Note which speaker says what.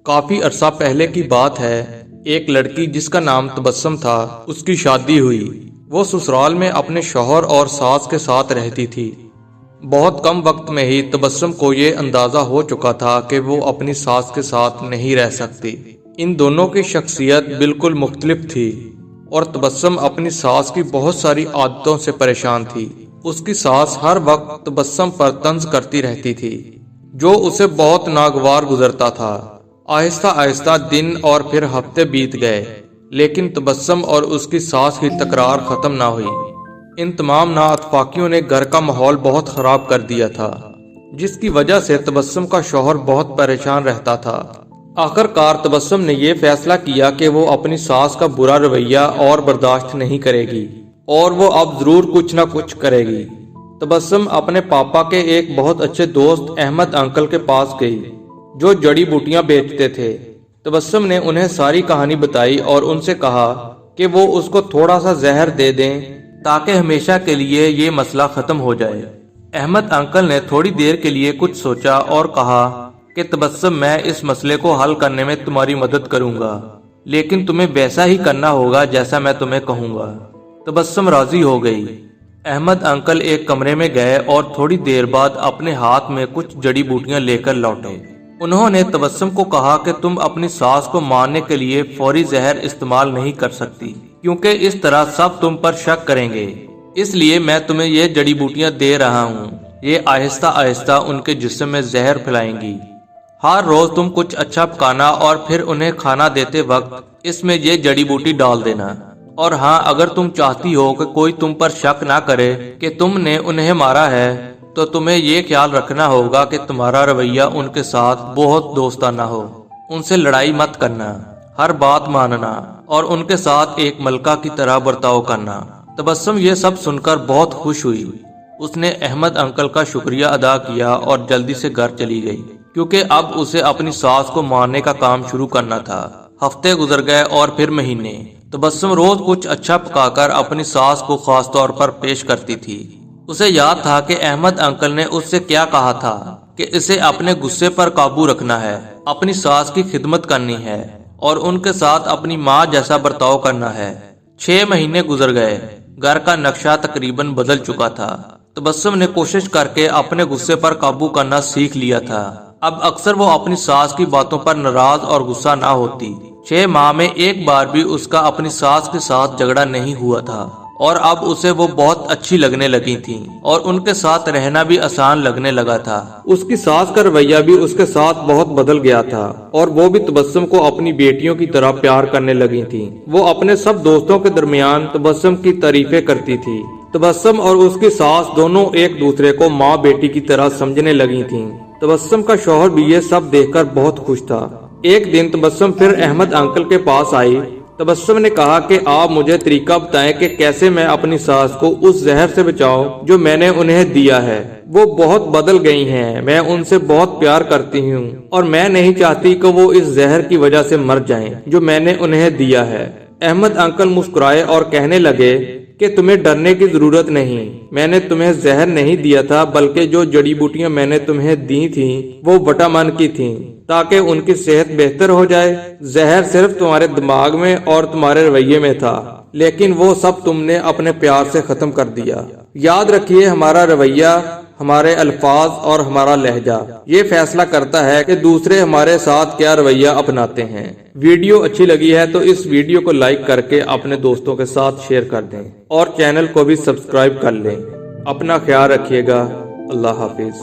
Speaker 1: काफी अरसा पहले की बात है। एक लड़की जिसका नाम तबस्सुम था, उसकी शादी हुई। वो ससुराल में अपने शौहर और सास के साथ रहती थी। बहुत कम वक्त में ही तबस्सुम को ये अंदाजा हो चुका था कि वो अपनी सास के साथ नहीं रह सकती। इन दोनों की शख्सियत बिल्कुल मुख्तलिफ थी और तबस्सुम अपनी सास की बहुत सारी आदतों से परेशान थी। उसकी सास हर वक्त तबस्सुम पर तंज करती रहती थी, जो उसे बहुत नागवार गुजरता था। आहिस्ता आहिस्ता दिन और फिर हफ्ते बीत गए, लेकिन तबस्सुम और उसकी सास की तकरार खत्म ना हुई। इन तमाम नाअतफाकियों ने घर का माहौल बहुत खराब कर दिया था, जिसकी वजह से तबस्सुम का शौहर बहुत परेशान रहता था। आखिरकार तबस्सुम ने यह फैसला किया कि वो अपनी सास का बुरा रवैया और बर्दाश्त नहीं करेगी और वो अब जरूर कुछ ना कुछ करेगी। तबस्सुम अपने पापा के एक बहुत अच्छे दोस्त अहमद अंकल के पास गई, जो जड़ी बूटियां बेचते थे। तबस्सुम ने उन्हें सारी कहानी बताई और उनसे कहा कि वो उसको थोड़ा सा जहर दे दें ताकि हमेशा के लिए ये मसला खत्म हो जाए। अहमद अंकल ने थोड़ी देर के लिए कुछ सोचा और कहा कि तबस्सुम, मैं इस मसले को हल करने में तुम्हारी मदद करूंगा, लेकिन तुम्हें वैसा ही करना होगा जैसा मैं तुम्हें कहूंगा। तबस्सुम राजी हो गई। अहमद अंकल एक कमरे में गए और थोड़ी देर बाद अपने हाथ में कुछ जड़ी बूटियां लेकर लौटे। उन्होंने तबस्सुम को कहा कि तुम अपनी सास को मारने के लिए फौरी जहर इस्तेमाल नहीं कर सकती, क्योंकि इस तरह सब तुम पर शक करेंगे। इसलिए मैं तुम्हें ये जड़ी बूटियां दे रहा हूँ। ये आहिस्ता आहिस्ता उनके जिस्म में जहर फैलाएंगी। हर रोज तुम कुछ अच्छा पकाना और फिर उन्हें खाना देते वक्त इसमें ये जड़ी बूटी डाल देना। और हाँ, अगर तुम चाहती हो कि कोई तुम पर शक ना करे कि तुमने उन्हें मारा है, तो तुम्हें ये ख्याल रखना होगा कि तुम्हारा रवैया उनके साथ बहुत दोस्ताना हो। उनसे लड़ाई मत करना, हर बात मानना और उनके साथ एक मलका की तरह बर्ताव करना। तबस्सुम ये सब सुनकर बहुत खुश हुई। उसने अहमद अंकल का शुक्रिया अदा किया और जल्दी से घर चली गई, क्योंकि अब उसे अपनी सास को मारने का काम शुरू करना था। हफ्ते गुजर गए और फिर महीने। तबस्सुम रोज कुछ अच्छा पकाकर अपनी सास को खास तौर पर पेश करती थी। उसे याद था कि अहमद अंकल ने उससे क्या कहा था कि इसे अपने गुस्से पर काबू रखना है, अपनी सास की खिदमत करनी है और उनके साथ अपनी माँ जैसा बर्ताव करना है। 6 महीने गुजर गए। घर का नक्शा तकरीबन बदल चुका था। तबस्सुम ने कोशिश करके अपने गुस्से पर काबू करना सीख लिया था। अब अक्सर वो अपनी सास की बातों पर नाराज और गुस्सा ना होती। 6 माह में एक बार भी उसका अपनी सास के साथ झगड़ा नहीं हुआ था और अब उसे वो बहुत अच्छी लगने लगी थी और उनके साथ रहना भी आसान लगने लगा था। उसकी सास का रवैया भी उसके साथ बहुत बदल गया था और वो भी तबस्सुम को अपनी बेटियों की तरह प्यार करने लगी थी। वो अपने सब दोस्तों के दरमियान तबस्सुम की तारीफें करती थी। तबस्सुम और उसकी सास दोनों एक दूसरे को माँ बेटी की तरह समझने लगी थी। तबस्सुम का शौहर भी ये सब देखकर बहुत खुश था। एक दिन तबस्सुम फिर अहमद अंकल के पास आई। तबस्सुम ने कहा कि आप मुझे तरीका बताएं कि कैसे मैं अपनी सास को उस जहर से बचाऊं जो मैंने उन्हें दिया है। वो बहुत बदल गई हैं, मैं उनसे बहुत प्यार करती हूँ और मैं नहीं चाहती कि वो इस जहर की वजह से मर जाएं जो मैंने उन्हें दिया है। अहमद अंकल मुस्कुराए और कहने लगे कि तुम्हें डरने की जरूरत नहीं। मैंने तुम्हें जहर नहीं दिया था, बल्कि जो जड़ी बूटियां मैंने तुम्हें दी थी वो विटामिन की थी, ताकि उनकी सेहत बेहतर हो जाए। जहर सिर्फ तुम्हारे दिमाग में और तुम्हारे रवैये में था, लेकिन वो सब तुमने अपने प्यार से खत्म कर दिया। याद रखिए, हमारा रवैया, हमारे अल्फाज और हमारा लहजा ये फैसला करता है कि दूसरे हमारे साथ क्या रवैया अपनाते हैं। वीडियो अच्छी लगी है तो इस वीडियो को लाइक करके अपने दोस्तों के साथ शेयर कर दें और चैनल को भी सब्सक्राइब कर लें। अपना ख्याल रखिएगा। अल्लाह हाफिज।